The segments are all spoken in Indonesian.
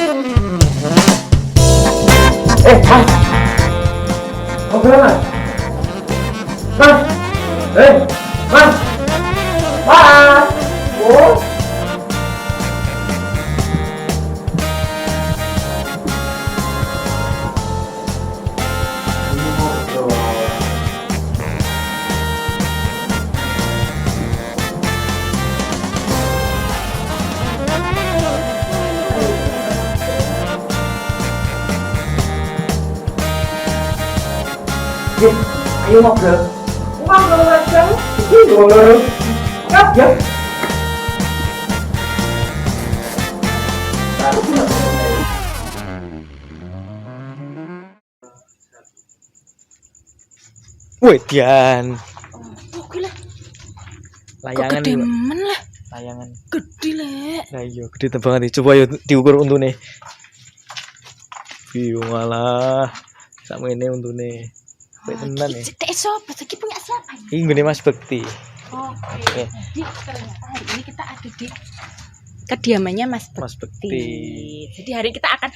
Mas. Oh, Mas. Mas. Mas. Mas. Oh. Ayo ngobrol. Ngobrol aja. Ngobrol. Ya. Wih, Dian. Oke lah. Layangan Kok gede nih, Mbak. men lah. Layangan. Gede lah. Nah, iya, gede banget nih. Coba yuk diukur untune. Iya malah. Sama ini untune. Baik tenan nih. Cek sopo iki punya siapa? Ini gini Mas Bekti. Oke. Jadi ternyata hari ini kita ada di kediamannya Mas Bekti. Mas Bekti. Jadi hari ini kita akan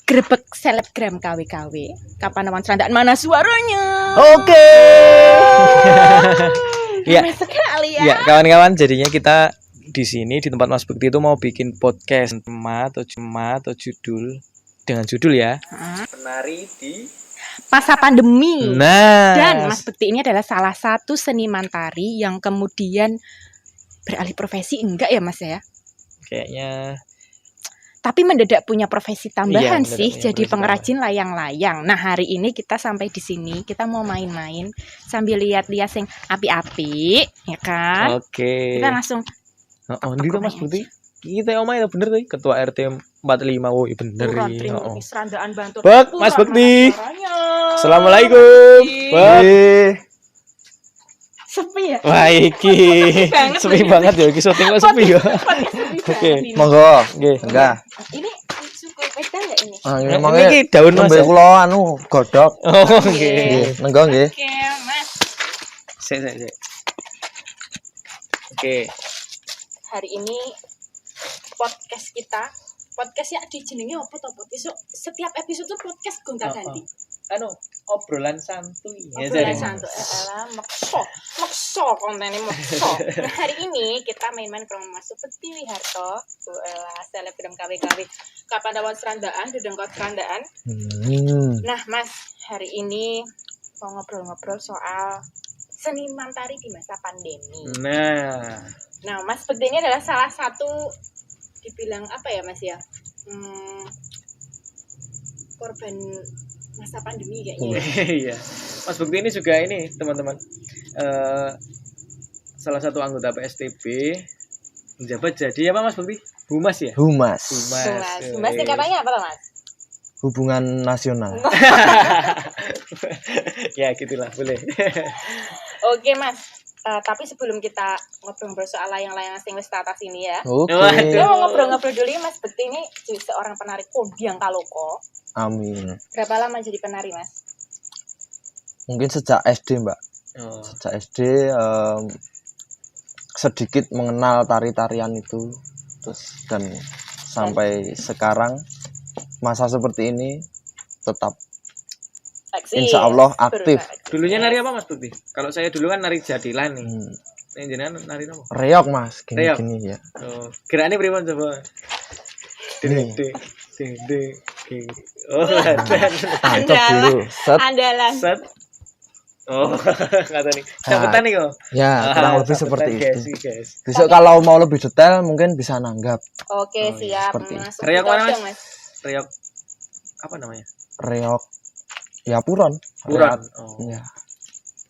grebek selebgram KW-KW. Kapan awan serandaan mana suaranya? Oke. Iya. Ramai sekali ya. Ya, kawan-kawan, jadinya kita di sini di tempat Mas Bekti itu mau bikin podcast tema atau judul dengan judul ya. Penari di Masa pandemi. Nah. Dan Mas Bekti ini adalah salah satu seniman tari yang kemudian beralih profesi enggak ya Mas ya? Kayaknya Tapi mendadak punya profesi tambahan mendadak sih, punya jadi profesi pengrajin layang-layang. Nah hari ini kita sampai di sini, kita mau main-main sambil lihat-lihat sing api-api, ya kan? Oke. Kita langsung Oh, ini tuh Mas Bekti. Kita omah itu bener tuh, Ketua RT 45. Oh, iya bener turun nih. terima Oh. kasih serandaan bantu. Bek, Mas Bekti. Assalamualaikum. Wah. Sepi ya? Wah, iki banget sepi lagi. banget ya, iki syuting kok sepi ya. Oke, Monggo. Nggih. Enggak. Ini suku pesta nggak ini? Ah, Ini emangnya iki daun Mas. nembe Ya? kula anu godhog. Oh, Nggih. nggih. Monggo nggih. Oke Mas, Sik. Oke. hari ini podcast kita ya dijenengi apa to? Setiap episode tuh podcast gonta-ganti. Anu, obrolan santuy. Obrolan santai, alah makso kontennya makso. Nah, hari ini kita main-main ke rumah Mas Bekti Wiharto, selebgram KW-KW. Kapan awan serandaan, dedengkot serandaan. Nah Mas, hari ini mau ngobrol-ngobrol soal seniman tari di masa pandemi. Nah Mas Bekti ini adalah salah satu dibilang apa ya Mas ya, korban masa pandemi kayaknya. Iya. Mas Bekti ini juga ini, teman-teman. Salah satu anggota PSTB menjabat jadi apa Mas Bekti? Humas ya? Humas. Mas katanya apa tuh Mas? Hubungan nasional. Ya gitulah, boleh. Oke Mas, tapi sebelum kita ngobrol-ngobrol soal layang-layang sing wis atas ini ya, Oke. Waduh. kita mau ngobrol-ngobrol dulu ya Mas Bekti ini jadi seorang penari Kodiang Kaloko. Amin. Berapa lama jadi penari Mas? Mungkin sejak SD, Mbak. Oh. Sejak SD sedikit mengenal tari-tarian itu terus dan sampai sekarang masa seperti ini tetap insya Allah aktif. Dulunya nari apa Mas Bekti? Kalau saya dulu kan nari jadilan nih. Yang jenengan nari apa? Reok Mas, Reok. gini ya. Oh, gerakannya pripun coba? Ini. Ding. Oh, Tangkep dulu. Set. Andalan. set. Oh, kata nih. Capetan nih kok. Ya, kurang lebih seperti itu. Guys. Besok kalau mau lebih detail mungkin bisa nanggap. Oke, siap. seperti itu. Masuk Reok di mana, todong, Mas? Reok apa namanya? Reok. Ya puron. Puron. Reok. Oh. Ya,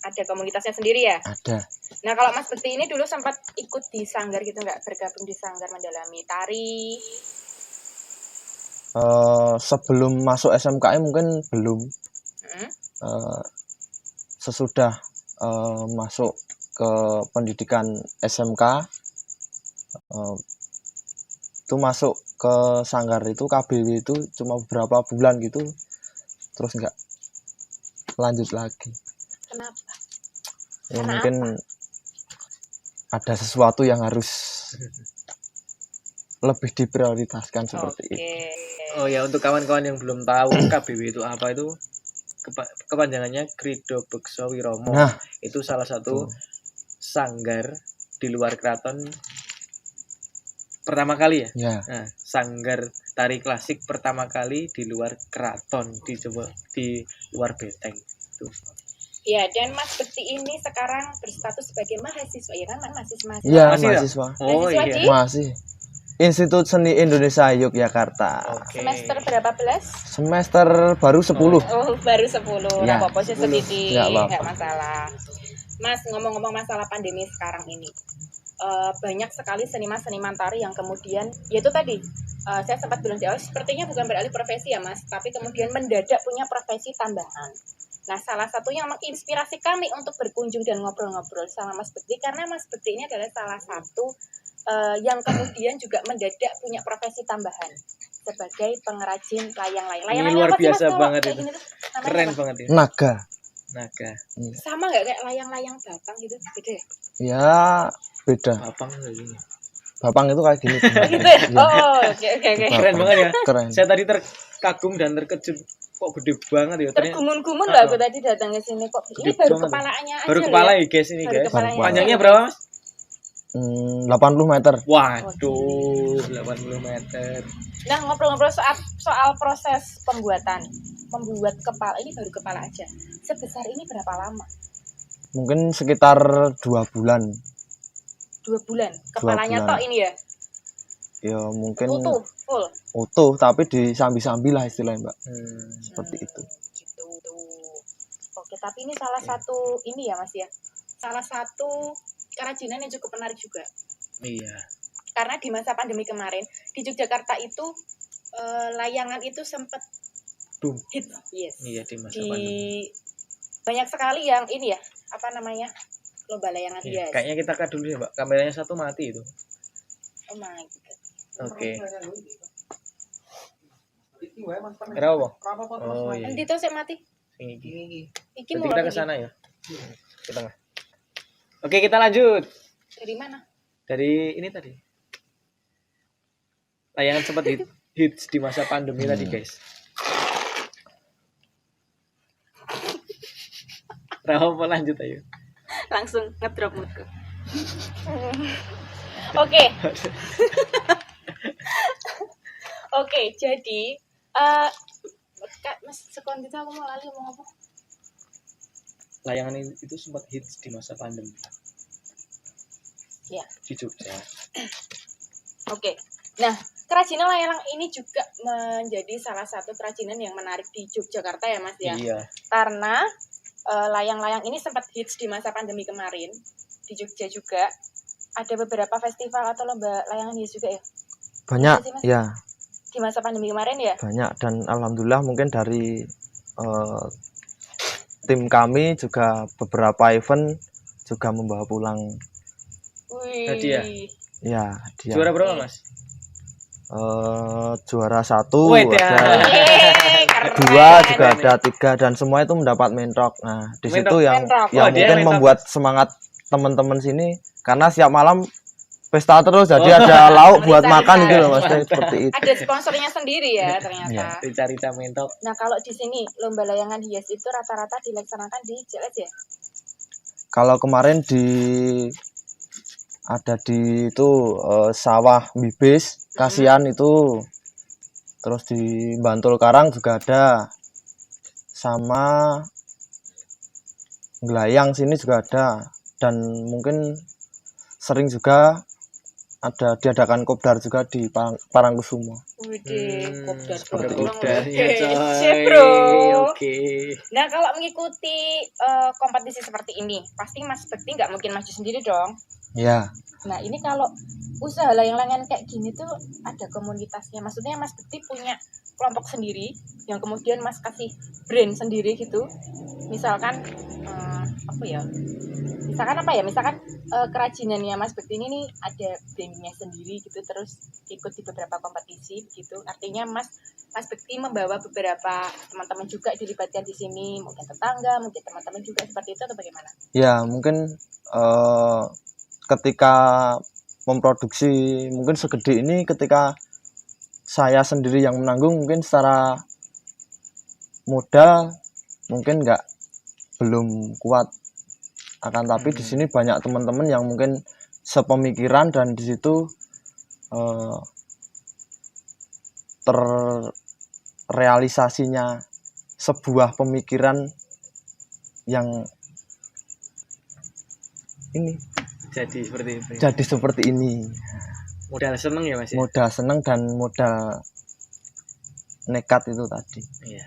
Ada komunitasnya sendiri ya? ada. Nah kalau Mas Bekti ini dulu sempat ikut di sanggar gitu nggak? Bergabung di sanggar mendalami tari? Sebelum masuk SMKI mungkin belum. Sesudah masuk ke pendidikan SMK itu masuk ke sanggar itu KBW itu cuma beberapa bulan gitu terus nggak lanjut lagi. Kenapa? Ya Karena mungkin ada sesuatu yang harus lebih diprioritaskan seperti itu. Oke. Oh ya, untuk kawan-kawan yang belum tahu KBW itu apa, itu kepanjangannya Krido Bekso Wiromo. Nah, Itu salah satu sanggar di luar keraton pertama kali ya. ya. Nah, sanggar tari klasik pertama kali di luar keraton, di luar Beteng. Tuh. Ya, dan Mas Bekti ini sekarang berstatus sebagai mahasiswa, ya kan? Mahasiswa. Iya, Masih ya? mahasiswa. Oh Mahasiswa iya. di Masih. Institut Seni Indonesia Yogyakarta. Oke. semester berapa belas? Semester baru 10. Oh, baru 10. Ya, Nah, apa sih sedikit, Nggak apa-apa. nggak masalah. Mas, ngomong-ngomong masalah pandemi sekarang ini, banyak sekali seniman-seniman tari yang kemudian, yaitu tadi, saya sempat bilang di awal, sepertinya bukan beralih profesi ya Mas, tapi kemudian mendadak punya profesi tambahan. Nah, salah satunya yang menginspirasi kami untuk berkunjung dan ngobrol-ngobrol sama Mas Bekti, karena Mas Bekti ini adalah salah satu yang kemudian juga mendadak punya profesi tambahan sebagai pengrajin layang-layang. Ini Layang-layang luar apa sih, Mas, biasa kalau banget kayak itu. gini tuh? Namanya Keren apa? banget ya. Naga. Naga. Sama nggak kayak layang-layang batang gitu? Beda ya? Ya, beda. Bapang kayak gini. Bapang itu kayak gini. Gitu ya? Oh, oke. Keren banget ya. Keren. Saya tadi terkagum dan terkejut, kok gede banget ya. Ternyata Tergumun-gumun loh aku tadi datang ke sini kok. Ini Gede baru banget. kepalanya aja baru loh kepala ya. ya guys ini Baru guys. kepalanya aja. Panjangnya berapa Mas? 80 meter. Waduh, 80 meter. Nah, ngobrol-ngobrol soal proses membuat kepala, ini baru kepala aja. Sebesar ini berapa lama? Mungkin sekitar 2 bulan. 2 bulan. Kepalanya bulan. tok ini ya. Ya mungkin Utuh, full. utuh tapi disambi-sambi lah istilahnya, Mbak. Hmm. Seperti itu. Gitu. Oke, tapi ini salah satu ini ya Mas ya. Salah satu kerajinan yang cukup menarik juga. Iya. Karena di masa pandemi kemarin di Yogyakarta itu layangan itu sempat Boom. hit. Yes. Iya di masa Di pandemi. banyak sekali yang ini ya, apa namanya? Lomba layangan Iya, hias. kayaknya kita cut dulu ya, Mbak. Kameranya satu mati itu. Oh my god. Oke. Kenapa? Oh iya. Nanti tuh saya mati. Ini. Iki Berarti mulai kita ke ini. sana ya. Ke tengah. Oke, kita lanjut. Dari mana? Dari ini tadi. Layangan sempat hits di masa pandemi tadi, guys. Rawa lanjut ayo. Langsung ngedrop moodku. Oke. Oke, jadi Kak, Mas sekon itu aku mau lali ngomong apa? Layangan itu sempat hits di masa pandemi. Ya. Di Jogja. Oke. Nah, kerajinan layang ini juga menjadi salah satu kerajinan yang menarik di Yogyakarta ya, Mas ya. Iya. Karena layang-layang ini sempat hits di masa pandemi kemarin di Jogja juga. Ada beberapa festival atau lomba layangan hias juga ya Banyak Iya sih, Mas. ya, di masa pandemi kemarin ya. banyak dan alhamdulillah mungkin dari tim kami juga beberapa event juga membawa pulang Wih. Hadiah. ya dia Juara berapa, Mas? juara 1 Wih, ada Yeay, keren. 2 juga ada 3 dan semua itu mendapat mentok. Nah di situ yang Mentok. Oh, yang dia mungkin mentok. membuat semangat teman-teman sini karena siap malam pesta terus jadi ada lauk buat makan gitu loh Mas seperti itu. Ada sponsornya sendiri ya ternyata. Iya. Dicari mentok. Nah, kalau di sini lomba layangan hias itu rata-rata dilaksanakan di JLS ya? Kalau kemarin ada di itu sawah Bibis, Kasihan itu, terus di Bantul Karang juga ada, sama Gelayang sini juga ada, dan mungkin sering juga ada diadakan kopdar juga di Parangkusumo. Widih, kopdar Seperti doang. kopdarnya, Oke, coy. siap, bro. Oke. Nah, kalau mengikuti kompetisi seperti ini, pasti Mas Bekti nggak mungkin maju sendiri dong. Ya, Nah, ini kalau usaha layang-layangan kayak gini tuh ada komunitasnya. Maksudnya Mas Bekti punya kelompok sendiri yang kemudian Mas kasih brand sendiri gitu. Misalkan apa ya? Misalkan kerajinannya Mas Bekti ini nih ada brandnya sendiri gitu, terus ikut di beberapa kompetisi gitu. Artinya Mas Bekti membawa beberapa teman-teman juga dilibatkan di sini, mungkin tetangga, mungkin teman-teman juga seperti itu atau bagaimana? ya mungkin ketika memproduksi mungkin segede ini ketika saya sendiri yang menanggung, mungkin secara modal mungkin belum kuat. Akan tapi di sini banyak teman-teman yang mungkin sepemikiran, dan di situ terrealisasinya sebuah pemikiran yang ini jadi seperti ini. Modal seneng ya Mas ya? Modal seneng dan modal nekat itu tadi. Iya.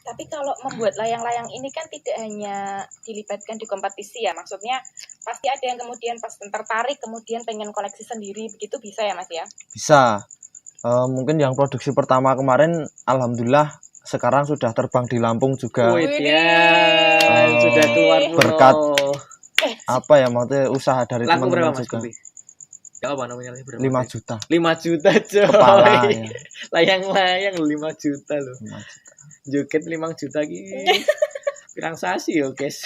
Tapi kalau membuat layang-layang ini kan tidak hanya dilibatkan di kompetisi ya, maksudnya pasti ada yang kemudian pas tertarik kemudian pengen koleksi sendiri, begitu bisa ya Mas ya? Bisa. Mungkin yang produksi pertama kemarin alhamdulillah sekarang sudah terbang di Lampung juga. Wih, ya, sudah keluar berkat apa ya, maksudnya usaha dari laku berapa teman-teman Mas juga. Kubi? Ya apa namanya lagi berapa? 5 juta 5 juta coy. kepala ya. Layang-layang 5 juta loh. 5 juta. Joget 5 juta gitu. Pirang sasi yo guys.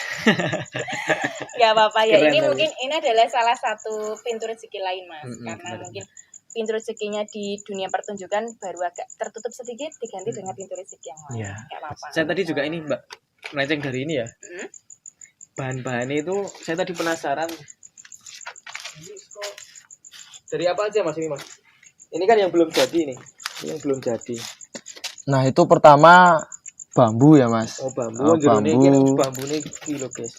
Gak apa-apa ya, Keren ini tapi. mungkin ini adalah salah satu pintu rezeki lain Mas, karena benar. mungkin pintu rezekinya di dunia pertunjukan baru agak tertutup sedikit diganti dengan pintu rezeki yang lain. Iya. Gak apa-apa. Saya tadi juga ini Mbak, melenceng dari ini ya. Bahan-bahannya itu saya tadi penasaran. Dari apa aja Mas ini Mas? Ini kan yang belum jadi nih. Ini yang belum jadi. Nah itu pertama bambu ya Mas. Oh bambu, bambu nih kilo guys.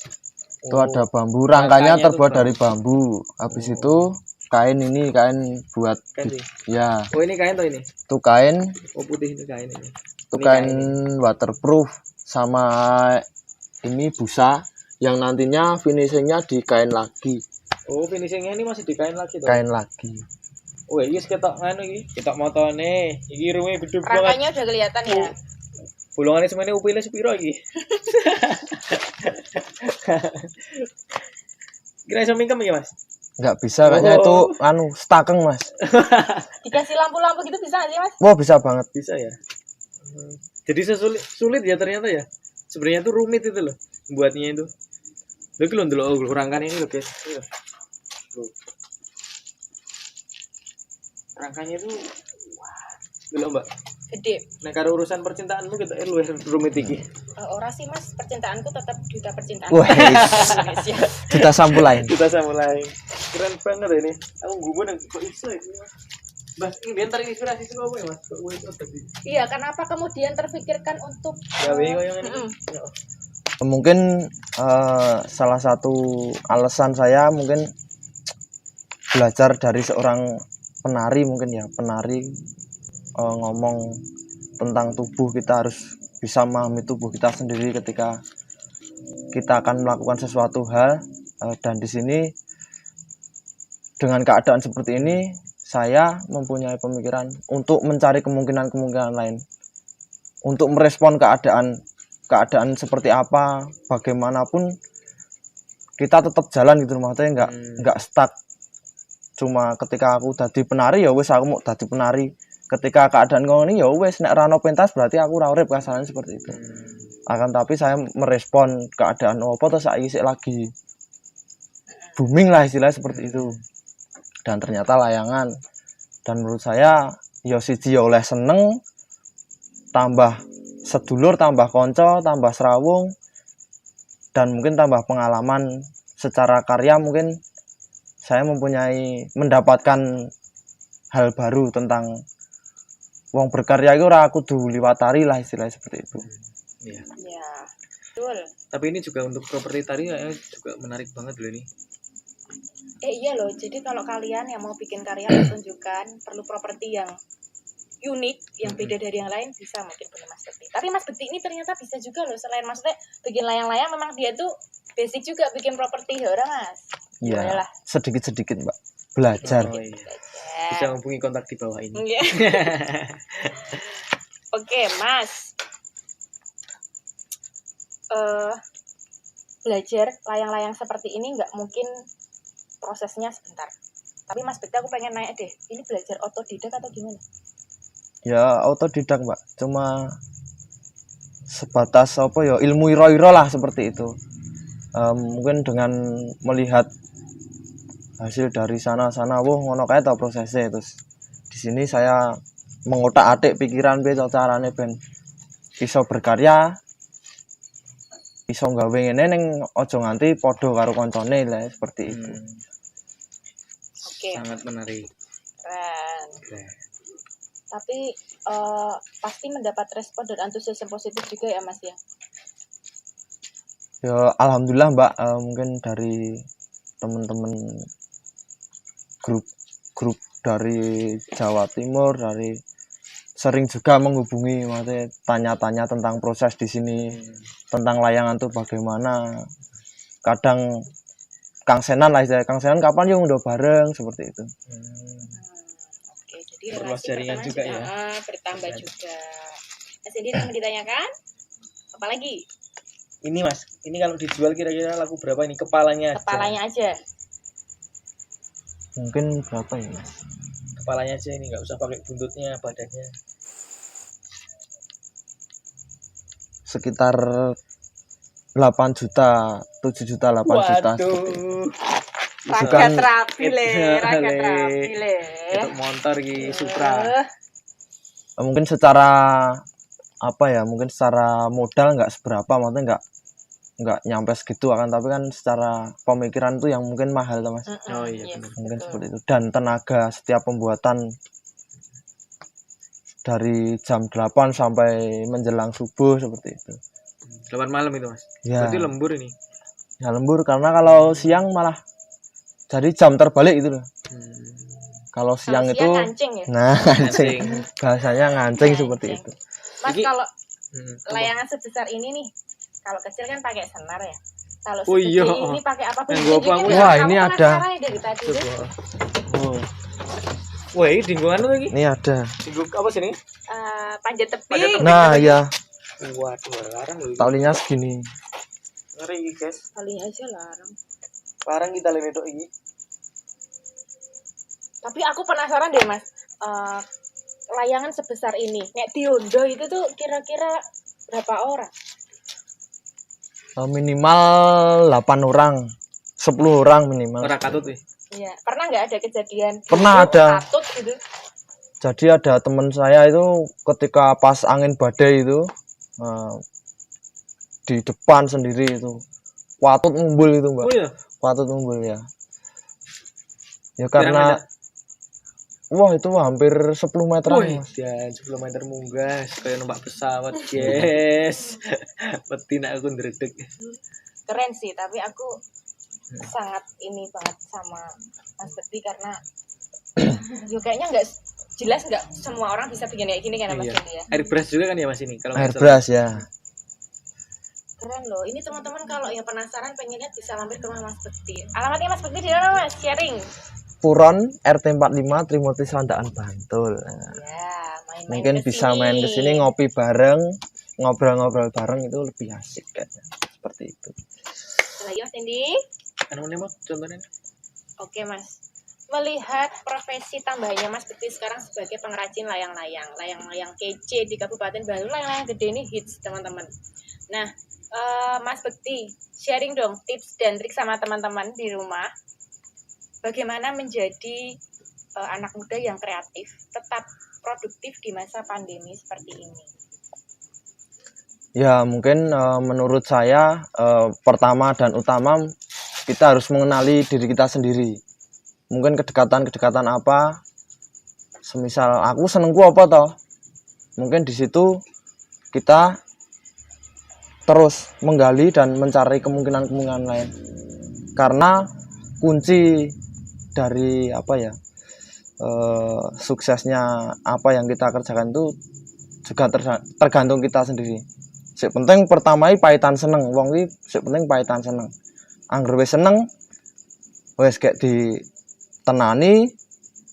Itu ada bambu, rangkanya terbuat dari bambu. Habis itu kain, ini kain buat Kain sih. ya. Oh ini kain tuh ini. Itu kain, Oh putih ini kain ini. itu Ini kain kain. waterproof, sama ini busa yang nantinya finishingnya di kain lagi. Oh finishingnya ini masih di kain lagi tuh. Kain lagi. Oh iki ketok nganu iki, ketok motone. Iki rumahnya gede banget. Rangkanya udah kelihatan ya. Bolongannya semuanya upile sepiro iki. Kira iso mingkem iki, Mas? Nggak bisa kayaknya, itu stakeng Mas. Dikasih lampu-lampu gitu bisa nggak sih Mas? Wah bisa banget. Bisa ya. Jadi sulit ya ternyata ya. Sebenarnya itu rumit itu loh buatnya itu. Lho iki lho ndelok rangkane ini lho, guys. Iya. Loh. Rangkanya itu wah, delok Mbak. Gede. Nek karo urusan percintaanmu kita luwih rumit iki. Ora sih Mas, percintaanku tetap duta percintaan. Wah, Indonesia. kita sampulain. Kita sama lain. Keren banget ini. Aku gumun kok iso ya. Mas, ini biar terinspirasi sama apa ya Mas? Kok itu tadi? Iya, kenapa kemudian terpikirkan untuk Gawe koyo ngene. Mungkin salah satu alasan saya mungkin belajar dari seorang penari, mungkin ya penari ngomong tentang tubuh, kita harus bisa memahami tubuh kita sendiri ketika kita akan melakukan sesuatu hal, dan di sini dengan keadaan seperti ini saya mempunyai pemikiran untuk mencari kemungkinan-kemungkinan lain, untuk merespon keadaan seperti apa, bagaimanapun kita tetap jalan gitu, maksudnya nggak stuck. Cuma ketika aku dadi penari ya wis, aku mau dadi penari. Ketika keadaan ngono ini ya wis, nek rano pentas berarti aku ora urip, kasarannya seperti itu. Akan tapi saya merespon keadaan apa terus saiki sik lagi booming lah istilahnya seperti itu. Dan ternyata layangan, dan menurut saya ya siji ya oleh seneng, tambah sedulur, tambah konco, tambah serawung, dan mungkin tambah pengalaman secara karya. Mungkin saya mendapatkan hal baru tentang wong berkarya itu ora kudu liwatari lah istilahnya seperti itu. Iya. ya, betul. Tapi ini juga untuk properti tari kayaknya juga menarik banget loh ini. Iya loh, jadi kalau kalian yang mau bikin karya pertunjukan perlu properti yang unik, yang beda dari yang lain, bisa mungkin punya Mas Bekti. Tapi Mas Bekti ini ternyata bisa juga loh, selain maksudnya bikin layang-layang, memang dia tuh basic juga bikin properti, ya orang Mas. Iya, Bolehlah. sedikit-sedikit Mbak, belajar. Oh, iya. Bisa menghubungi kontak di bawah ini. Iya. Oke, Mas. Belajar layang-layang seperti ini nggak mungkin prosesnya sebentar. Tapi Mas Bekti aku pengen nanya deh, ini belajar otodidak atau gimana? Ya autodidak Mbak, cuma sebatas apa ya, ilmu iro-iro lah seperti itu. Mungkin dengan melihat hasil dari sana wah ngono kae to prosesnya. Terus di sini saya mengotak-atik pikiran piye to carane ben iso berkarya, iso gawe ngene ning aja nganti padha karo koncone lah seperti itu. Oke, Sangat menarik. keren. Keren. Tapi pasti mendapat respon dan antusias yang positif juga ya Mas ya. Ya alhamdulillah Mbak, mungkin dari teman-teman grup dari Jawa Timur, dari sering juga menghubungi, maksudnya tanya-tanya tentang proses di sini, tentang layangan tuh bagaimana. Kadang Kang Senan lah, Kang Senan kapan yuk udah bareng seperti itu. Oke, jadi Perluas relasi jaringan pertemanan juga ya. Bertambah juga. Mas Edi yang mau ditanyakan? Apalagi? Ini Mas, ini kalau dijual kira-kira laku berapa ini kepalanya? Kepalanya aja. Mungkin berapa ya Mas? Kepalanya aja ini, nggak usah pakai buntutnya, badannya. Sekitar 8 juta, 7 juta, 8 juta. Waduh. Rakyat rapi le, Itu- rakyat rapi le. Untuk motor ki Supra. Mungkin secara apa ya, mungkin secara modal nggak seberapa, maksudnya nggak nyampe segitu akan, tapi kan secara pemikiran tuh yang mungkin mahal tuh Mas. Oh iya, Yes, benar. Mungkin betul. seperti itu, dan tenaga setiap pembuatan dari jam 8 sampai menjelang subuh seperti itu 8 malam itu Mas. ya. Berarti lembur ini. Ya lembur, karena kalau siang malah jadi jam terbalik itu loh. Kalau siang itu ngancing ya. nah ngancing, Ngancing. bahasanya ngancing Ngancing. seperti itu. Mas Iki- kalau Apa? layangan sebesar ini nih, kalau kecil kan pakai senar ya. Kalau Oh segede iya. ini pakai apa? Yang gua Bentuknya bangun. kan Wah, kamu ini ada. penasaran ya dari tadi tuh. Coba. Oh, Wah, ini dinggungan lu lagi. ini ada. Dinggung apa sih ini? Panjat Panjat tebing. tebing. Nah ya, Waduh, larang loh. talinya segini. Ngeri iki, guys. Kali aja larang. Larang kita lene tok iki. Tapi aku penasaran deh Mas. Layangan sebesar ini, nek diundo itu tuh kira-kira berapa orang? Minimal 8 orang, 10 orang minimal. Ora katut nih. Iya, pernah nggak ada kejadian? Pernah gitu, ada. Katut gitu. Jadi ada teman saya itu ketika pas angin badai itu di depan sendiri itu watut ngumbul itu Mbak. Oh iya. Watut ngumbul ya. Ya Pirang karena meter? wah itu hampir 10 meteran Wih, Mas. dan 10 meter munggah kayak numpak pesawat, yes. Peti nak aku ndredeg. Keren sih, tapi aku sangat ini banget sama Mas Bekti karena yo kayaknya nggak jelas nggak semua orang bisa bikin kayak gini kan Mas Iya. Bekti ya. Airbrush juga kan ya Mas ini kalau nggak salah. Airbrush ya. Keren loh. Ini teman-teman kalau yang penasaran pengen lihat bisa mampir ke rumah Mas Bekti. Alamatnya Mas Bekti di mana Mas? Sharing. Puron RT 45 Trimurti Sandaan Bantul. Nah, Ya, main-main mungkin ke bisa sini. main ke sini ngopi bareng, ngobrol-ngobrol bareng itu lebih asik kayaknya. Seperti itu. Lagi Mas Indi. Anu nih Mas, contohnya. Oke Mas. Melihat profesi tambahannya Mas Bekti sekarang sebagai pengrajin layang-layang, layang-layang kece di Kabupaten Bandung, layang-layang gede ini hits teman-teman. Nah, Mas Bekti, sharing dong tips dan trik sama teman-teman di rumah. Bagaimana menjadi anak muda yang kreatif, tetap produktif di masa pandemi seperti ini. Ya mungkin menurut saya pertama dan utama kita harus mengenali diri kita sendiri. Mungkin kedekatan apa, semisal aku senengku apa toh, mungkin di situ kita terus menggali dan mencari kemungkinan-kemungkinan lain. Karena kunci dari apa ya, suksesnya apa yang kita kerjakan itu juga tergantung kita sendiri. Sing penting pertama pahitan seneng, wong iki sing penting pahitan seneng. Angger wis seneng wis gek ditenani,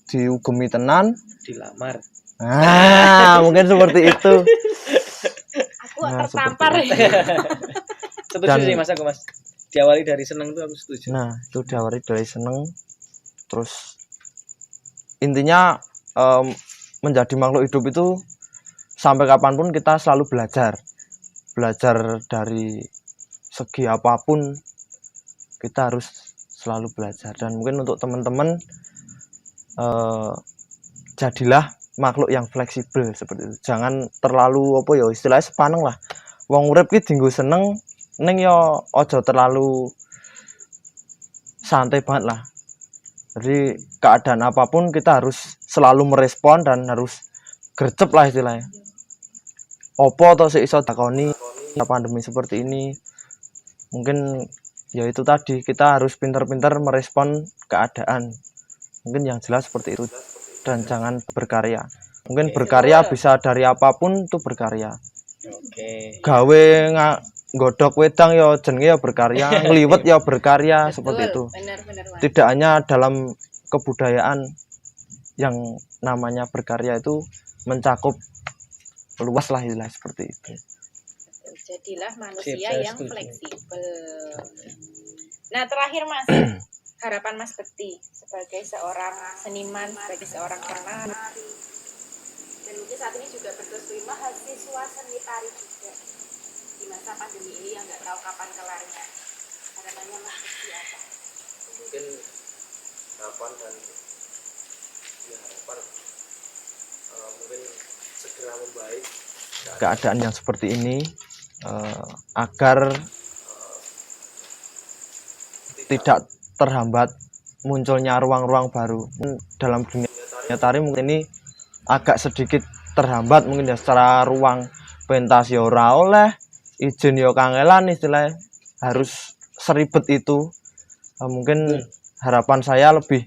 diugemi tenan. Dilamar. Nah, mungkin seperti itu. Aku Nah, tertampar. Setuju Dan- sih Mas aku Mas. Diawali dari seneng tuh aku setuju. Nah, itu diawali dari seneng. Terus intinya menjadi makhluk hidup itu sampai kapanpun kita selalu belajar dari segi apapun kita harus selalu belajar. Dan mungkin untuk teman-teman jadilah makhluk yang fleksibel seperti itu. Jangan terlalu apa ya istilahnya sepaneng lah. Wong urip ki dienggo seneng ning ya aja terlalu santai banget lah. Jadi keadaan apapun kita harus selalu merespon dan harus gercep lah istilahnya. Opo atau seiso takoni pandemi seperti ini. Mungkin ya itu tadi, kita harus pintar-pintar merespon keadaan. Mungkin yang jelas seperti itu. Dan jangan berkarya. Mungkin berkarya bisa dari apapun itu berkarya. Oke. Gawe godok wedang ya jenenge ya berkarya, ngliwet ya berkarya. Betul, seperti itu. Benar-benar. Tidak hanya dalam kebudayaan yang namanya berkarya itu mencakup luas lah istilah seperti itu. Jadilah manusia Saya yang setuju. fleksibel. Nah, terakhir Mas, harapan Mas Bekti sebagai seorang seniman, sebagai seorang penari, dan mungkin saat ini juga berterima mahasiswa seni tari juga di masa pandemi ini yang nggak tahu kapan kelarnya. Harapannya Mas Bekti apa? Mungkin harapan dan ya harapan mungkin segera membaik Keadaan yang seperti ini agar tidak terhambat munculnya ruang-ruang baru dalam dunia tari. Mungkin ini agak sedikit terhambat mungkin ya secara ruang, pentas ya ora oleh, izin ya kangelan istilahnya, harus seribet itu. Mungkin harapan saya lebih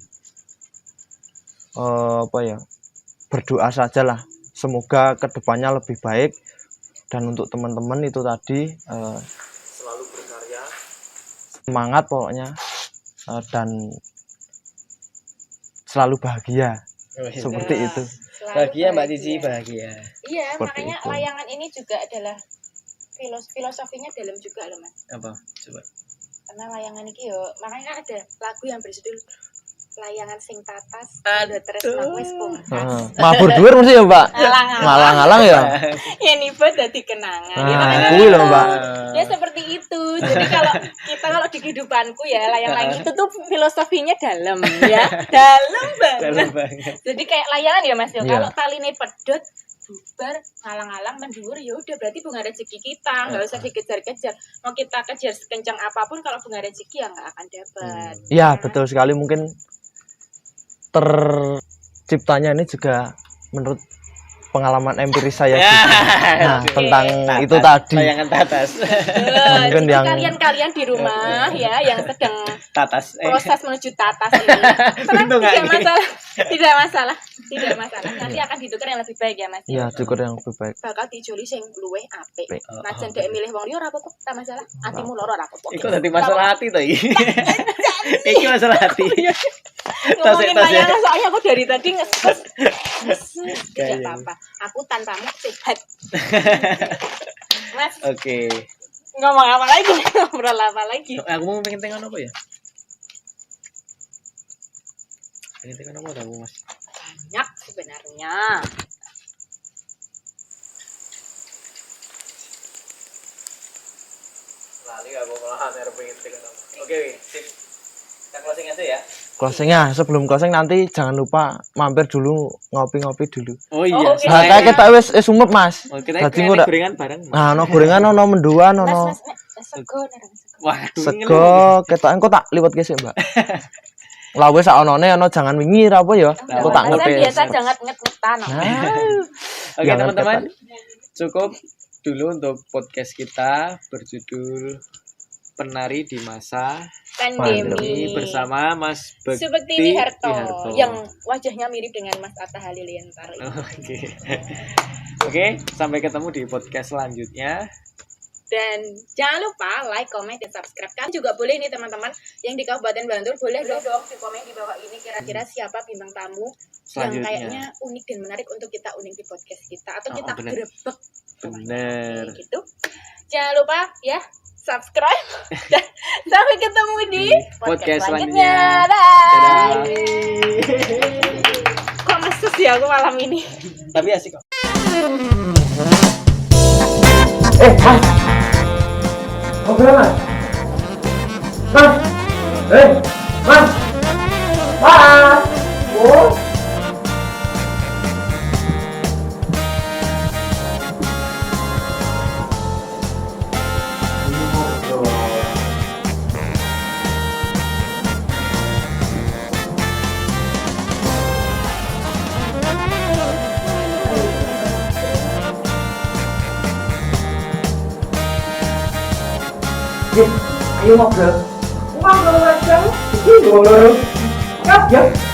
berdoa sajalah, semoga kedepannya lebih baik. Dan untuk teman-teman itu tadi selalu berkarya, semangat pokoknya, dan selalu bahagia seperti itu. Selalu Bahagia Mbak Cici, bahagia. Iya, Seperti makanya itu. layangan ini juga adalah filosofinya dalam juga loh Mas. Apa? Coba. Karena layangan ini yo, makanya ada lagu yang berjudul Layangan sing tatas, Aduh. ada tresno wis pungkas. Mabur dhuwur mesti ya, Mbak. Ngalang-ngalang. Ngalang-ngalang ya. Ya niba dadi kenangan. Nah, makanya kuwi lho, Mbak. Ya seperti itu. Jadi kalau di kehidupanku ya layang-layang itu tuh filosofinya dalam ya, dalam Dalam banget. banget. Jadi kayak layangan ya Mas ya. Iya. Kalau taline pedot bubar ngalang-ngalang mendhuwur ya udah berarti bunga rezeki kita, nggak usah dikejar-kejar. Mau kita kejar sekencang apapun kalau bunga rezeki ya nggak akan dapat. Ya, betul sekali. Mungkin terciptanya ini juga menurut pengalaman empiris saya Ya. juga. Nah, Oke. tentang Tatas, itu tadi. Layangan tatas. Mungkin Jadi yang- kalian di rumah ya yang sedang Tatas. proses menuju tatas ini tenang, Untung nggak tidak masalah nanti akan ditukar yang lebih baik ya Mas. Ya, cukup yang lebih baik. Bakal dijoli sing luweh apik. Apik. Najan dhek milih wong liya ora apa-apa, tak masalah. Atimu loro ora apa-apa. Iku tadi masalah hati to iki. Iki masalah hati. Ngomongin Tas ya. layangan soalnya aku dari tadi nges-nges. Tidak Kayaknya. apa-apa. Aku tanpamu sehat. Mas, Oke. ngomong apa lagi? Ngobrol apa lagi? Aku mau pengen tengok apa ya? Pengen tengok apa aku Mas? Banyak sebenarnya. lali aku malahan harus pengen tengok. Oke, sip. Kita closing aja ya. Closingnya, sebelum closing nanti jangan lupa mampir dulu, ngopi-ngopi dulu. Oh Oh, iya. oke. Nah, kayak kita wis sumet, Mas. Oh, kita Dadi pengen engko dak- gorengan bareng. Nah, ono gorengan, ono menduan, Mas, ono mas, sego nerang sego. Waduh. sego, ketok engko tak liwat ge sik, Mbak. Lah wis sak onone ono jangan wingi ra apa ya. Engko tak Saya ngetes. biasa jangan nget-ngetan. Oke Jangan teman-teman, cukup dulu untuk podcast kita berjudul Penari di Masa Pandemi. Pandemi bersama Mas Bekti Subekti Wiharto Wiharto. yang wajahnya mirip dengan Mas Atta Halilintar. Oke. Oke, sampai ketemu di podcast selanjutnya. Dan jangan lupa like, comment, dan subscribe. Kalian juga boleh nih teman-teman yang di Kabupaten Bantul boleh dong di komen di bawah ini kira-kira siapa bintang tamu yang Selanjutnya. kayaknya unik dan menarik untuk kita undang di podcast kita atau Oh, kita bener. grebek. Bener. Kayak gitu. Jangan lupa ya subscribe dan sampai ketemu di podcast selanjutnya. Bye. Kok meses ya aku malam ini? Tapi asik kok. Mas. Ngobrol, Mas. Mas. Mas! Mas! Oh! Ayo ngobrol. Ngobrol aja. Ngobrol. Yuk, yuk.